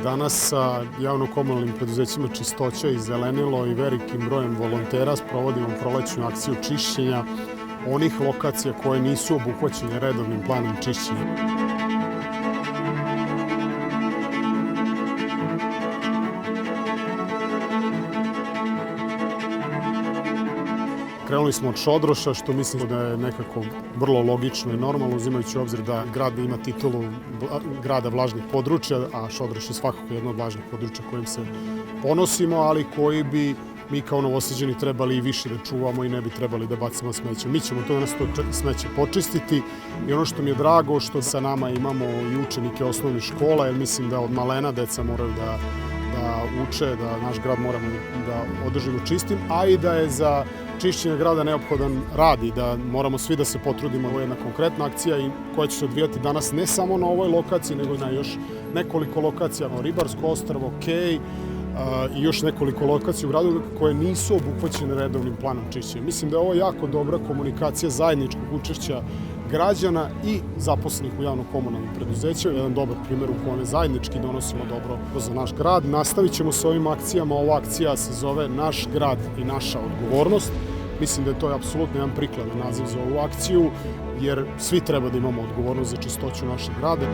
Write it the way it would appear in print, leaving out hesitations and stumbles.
Danas sa javno-komunalnim preduzećima Čistoća i Zelenilo i velikim brojem volontera sprovodimo prolećnu akciju čišćenja onih lokacija koje nisu obuhvaćene redovnim planom čišćenja. Krenuli smo od Šodroša, što mislim da je nekako vrlo logično i normalno, uzimajući u obzir da grad ima titulu grada vlažnih područja, a Šodroš je svakako jedno od vlažnih područja kojim se ponosimo, ali koji bi mi kao Novosađani trebali i više da čuvamo i ne bi trebali da bacimo smeće. Mi ćemo to danas smeće počistiti i ono što mi je drago, što sa nama imamo i učenike osnovnih škola, jer mislim da od malena deca moraju da uče, da naš grad moramo da održimo čistim, a i da je za čišćenje grada neophodan rad i da moramo svi da se potrudimo. Ovo je jedna konkretna akcija koja će se odvijati danas ne samo na ovoj lokaciji, nego i na još nekoliko lokacija, Ribarsko ostrvo, Kej i još nekoliko lokacija u gradu koje nisu obuhvaćene redovnim planom čišćenja. Mislim da je ovo jako dobra komunikacija zajedničkog učešća građana i zaposlenih u javno-komunalnim preduzećima. Jedan dobar primjer u kome zajednički donosimo dobro za naš grad. Nastavit ćemo sa ovim akcijama. Ova akcija se zove Naš grad i naša odgovornost. Mislim da je to apsolutno jedan prikladan naziv za ovu akciju, jer svi treba da imamo odgovornost za čistoću našeg grada.